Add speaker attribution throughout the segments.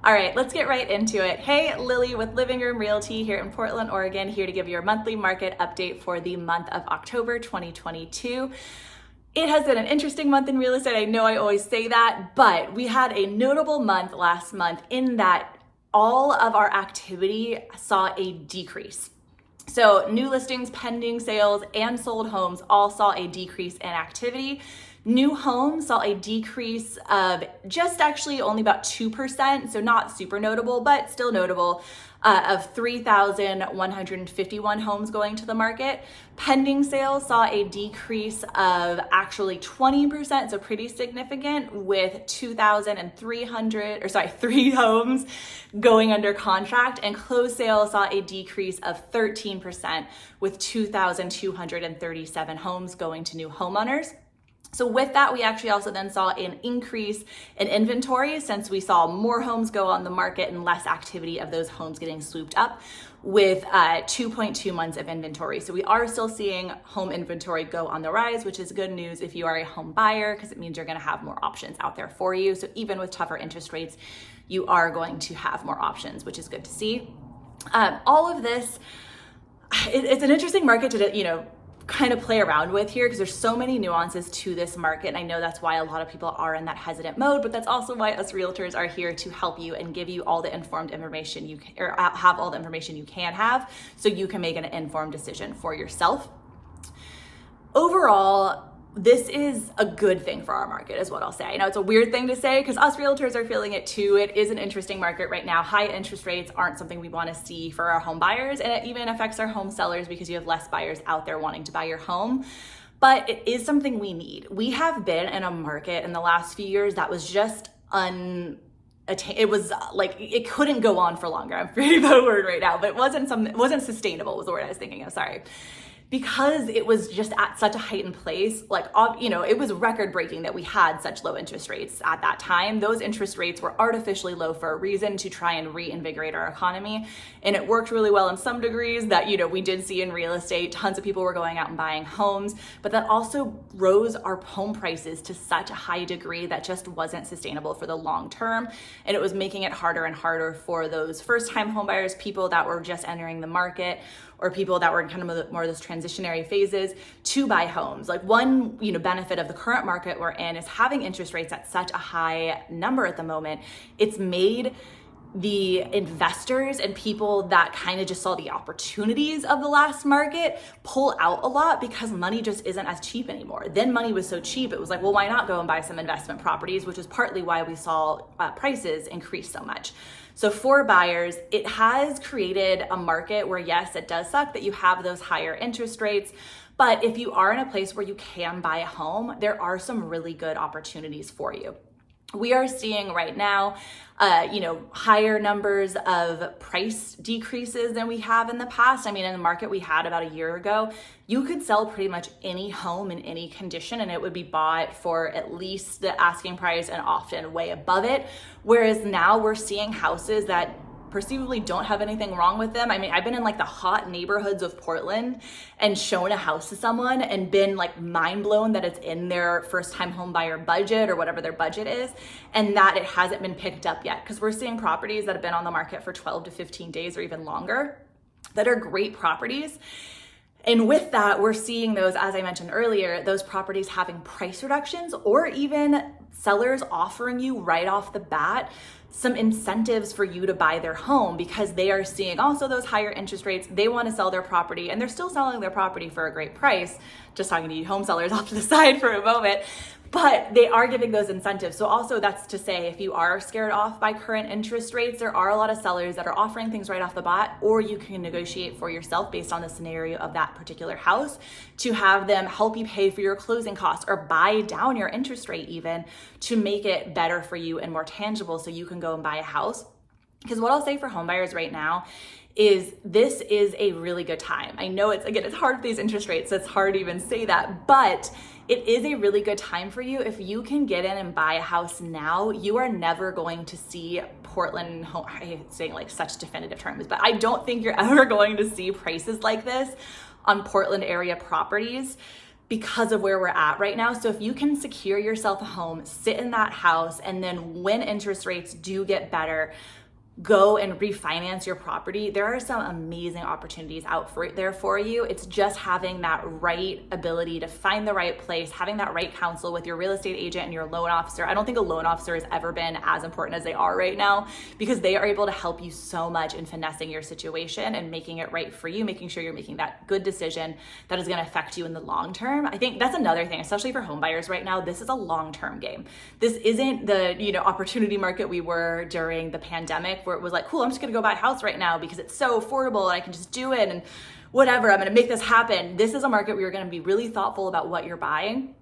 Speaker 1: All right, let's get right into it. Hey, Lily with Living Room Realty here in Portland, Oregon, here to give you your monthly market update for the month of October 2022. It has been an interesting month in real estate. I know I always say that, but we had a notable month last month in that all of our activity saw a decrease. So new listings, pending sales, and sold homes all saw a decrease in activity. New homes saw a decrease of just actually only about 2%, so not super notable, but still notable, of 3,151 homes going to the market. Pending sales saw a decrease of actually 20%, so pretty significant, with 3 homes going under contract, and closed sales saw a decrease of 13% with 2,237 homes going to new homeowners. So with that, we actually also then saw an increase in inventory since we saw more homes go on the market and less activity of those homes getting swooped up, with 2.2 months of inventory. So we are still seeing home inventory go on the rise, which is good news if you are a home buyer, because it means you're going to have more options out there for you. So even with tougher interest rates, you are going to have more options, which is good to see. All of this, it's an interesting market to, kind of play around with here, because there's so many nuances to this market. And I know that's why a lot of people are in that hesitant mode, but that's also why us realtors are here to help you and give you all the informed information or have all the information you can have, so you can make an informed decision for yourself. Overall, this is a good thing for our market, is what I'll say. I know it's a weird thing to say because us realtors are feeling it too. It is an interesting market right now. High interest rates aren't something we want to see for our home buyers, and it even affects our home sellers because you have less buyers out there wanting to buy your home. But it is something we need. We have been in a market in the last few years that was just it was like it couldn't go on for longer. I'm forgetting the word right now, but it wasn't sustainable was the word I was thinking of. Sorry. Because it was just at such a heightened place, it was record breaking that we had such low interest rates at that time. Those interest rates were artificially low for a reason, to try and reinvigorate our economy. And it worked really well in some degrees that, we did see in real estate. Tons of people were going out and buying homes, but that also rose our home prices to such a high degree that just wasn't sustainable for the long term. And it was making it harder and harder for those first time home buyers, people that were just entering the market, or people that were in kind of more of those transitionary phases, to buy homes. Like one, benefit of the current market we're in is having interest rates at such a high number at the moment. It's made the investors and people that kind of just saw the opportunities of the last market pull out a lot, because money just isn't as cheap anymore. Then money was so cheap, it was like, well, why not go and buy some investment properties, which is partly why we saw prices increase so much. So for buyers, it has created a market where, yes, it does suck that you have those higher interest rates, but if you are in a place where you can buy a home, there are some really good opportunities for you. We are seeing right now, higher numbers of price decreases than we have in the past. I mean, in the market we had about a year ago, you could sell pretty much any home in any condition and it would be bought for at least the asking price and often way above it. Whereas now we're seeing houses that perceivably don't have anything wrong with them. I mean, I've been in the hot neighborhoods of Portland and shown a house to someone and been mind blown that it's in their first time home buyer budget or whatever their budget is, and that it hasn't been picked up yet. Because we're seeing properties that have been on the market for 12 to 15 days or even longer that are great properties. And with that, we're seeing those, as I mentioned earlier, those properties having price reductions, or even sellers offering you right off the bat some incentives for you to buy their home, because they are seeing also those higher interest rates. They want to sell their property, and they're still selling their property for a great price. Just talking to you home sellers off to the side for a moment. But they are giving those incentives. So also that's to say, if you are scared off by current interest rates, there are a lot of sellers that are offering things right off the bat, or you can negotiate for yourself based on the scenario of that particular house to have them help you pay for your closing costs or buy down your interest rate even to make it better for you and more tangible so you can go and buy a house. Because what I'll say for home buyers right now is this is a really good time. I know it's hard with these interest rates, so it's hard to even say that, but it is a really good time for you. If you can get in and buy a house now, you are never going to see Portland, I hate saying such definitive terms, but I don't think you're ever going to see prices like this on Portland area properties because of where we're at right now. So if you can secure yourself a home, sit in that house, and then when interest rates do get better, go and refinance your property, there are some amazing opportunities out there for you. It's just having that right ability to find the right place, having that right counsel with your real estate agent and your loan officer. I don't think a loan officer has ever been as important as they are right now, because they are able to help you so much in finessing your situation and making it right for you, making sure you're making that good decision that is going to affect you in the long term. I think that's another thing, especially for home buyers right now. This is a long-term game. This isn't the, opportunity market we were during the pandemic, where it was like, cool, I'm just gonna go buy a house right now because it's so affordable and I can just do it and whatever, I'm gonna make this happen. This is a market where you're gonna be really thoughtful about what you're buying,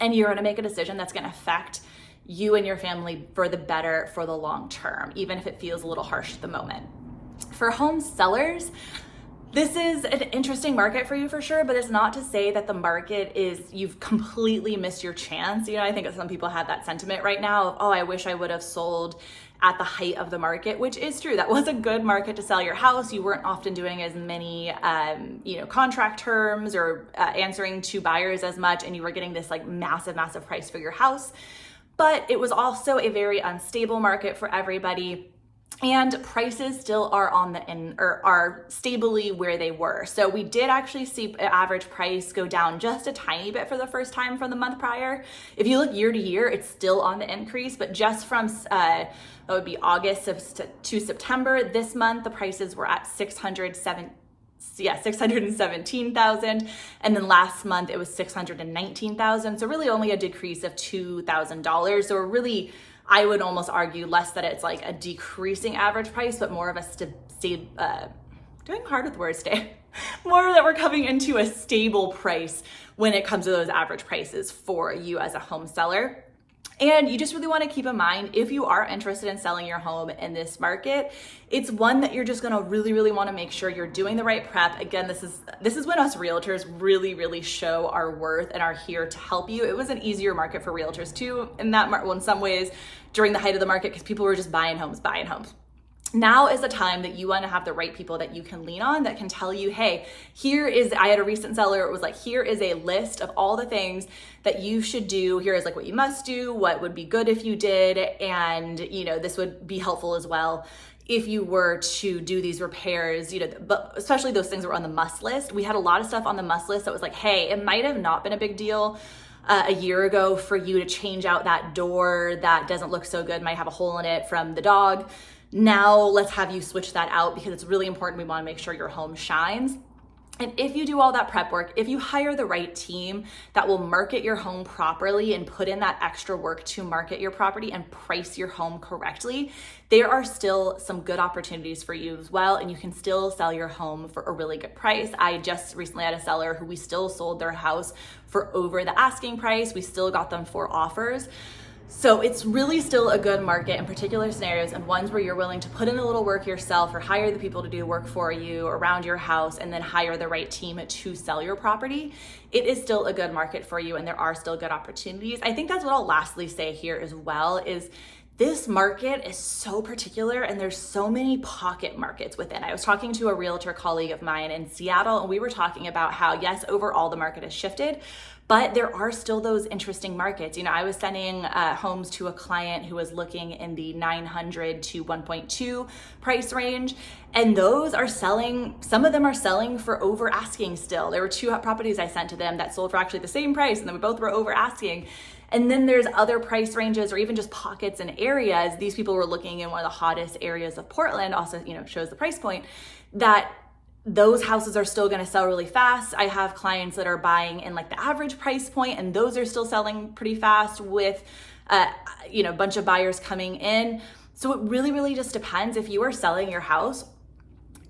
Speaker 1: and you're gonna make a decision that's gonna affect you and your family for the better for the long term, even if it feels a little harsh at the moment. For home sellers, this is an interesting market for you for sure, but it's not to say that the market is, you've completely missed your chance. I think some people have that sentiment right now of, oh, I wish I would have sold at the height of the market, which is true. That was a good market to sell your house. You weren't often doing as many, contract terms or answering to buyers as much, and you were getting this like massive price for your house. But it was also a very unstable market for everybody. And prices still are are stably where they were. So we did actually see average price go down just a tiny bit for the first time from the month prior. If you look year to year, it's still on the increase, but just from that would be August to September this month, the prices were at 617,000, and then last month it was 619,000. So really only a decrease of $2,000. So we're really, I would almost argue less that it's like a decreasing average price, but more of a doing hard with words today. More that we're coming into a stable price when it comes to those average prices for you as a home seller. And you just really want to keep in mind, if you are interested in selling your home in this market, it's one that you're just going to really want to make sure you're doing the right prep. Again, this is when us realtors really show our worth and are here to help you. It was an easier market for realtors too, in some ways during the height of the market, because people were just buying homes. Now is the time that you want to have the right people that you can lean on, that can tell you, hey, I had a recent seller, it was like, here is a list of all the things that you should do. Here is like what you must do, what would be good if you did, and this would be helpful as well if you were to do these repairs, but especially those things that were on the must list. We had a lot of stuff on the must list that was like, hey, it might have not been a big deal a year ago for you to change out that door that doesn't look so good, might have a hole in it from the dog. Now let's have you switch that out, because it's really important. We want to make sure your home shines. And if you do all that prep work, if you hire the right team that will market your home properly and put in that extra work to market your property and price your home correctly, there are still some good opportunities for you as well, and you can still sell your home for a really good price. I just recently had a seller who we still sold their house for over the asking price. We still got them 4 offers. So it's really still a good market in particular scenarios, and ones where you're willing to put in a little work yourself, or hire the people to do work for you around your house, and then hire the right team to sell your property. It is still a good market for you, and there are still good opportunities. I think that's what I'll lastly say here as well, is this market is so particular, and there's so many pocket markets within. I was talking to a realtor colleague of mine in Seattle, and we were talking about how, yes, overall the market has shifted, but there are still those interesting markets. I was sending homes to a client who was looking in the 900 to 1.2 price range, and those are selling, some of them are selling for over asking still. There were 2 properties I sent to them that sold for actually the same price, and then we both were over asking. And then there's other price ranges, or even just pockets and areas. These people were looking in one of the hottest areas of Portland, also, shows the price point, that those houses are still going to sell really fast. I have clients that are buying in like the average price point, and those are still selling pretty fast with, a bunch of buyers coming in. So it really just depends. If you are selling your house,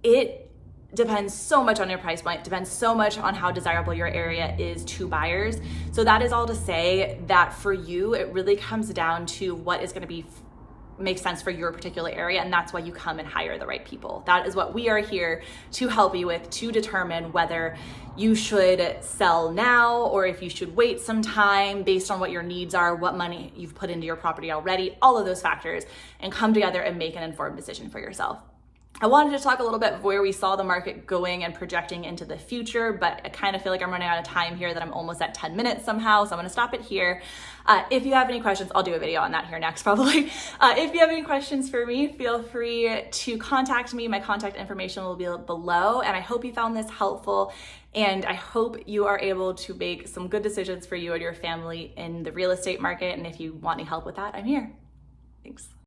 Speaker 1: it depends so much on your price point, depends so much on how desirable your area is to buyers. So that is all to say that for you, it really comes down to what is going to make sense for your particular area, and that's why you come and hire the right people. That is what we are here to help you with, to determine whether you should sell now or if you should wait some time based on what your needs are, what money you've put into your property already, all of those factors, and come together and make an informed decision for yourself. I wanted to talk a little bit of where we saw the market going and projecting into the future, but I kind of feel like I'm running out of time here, that I'm almost at 10 minutes somehow, so I'm gonna stop it here. If you have any questions, I'll do a video on that here next probably. If you have any questions for me, feel free to contact me. My contact information will be below, and I hope you found this helpful, and I hope you are able to make some good decisions for you and your family in the real estate market, and if you want any help with that, I'm here. Thanks.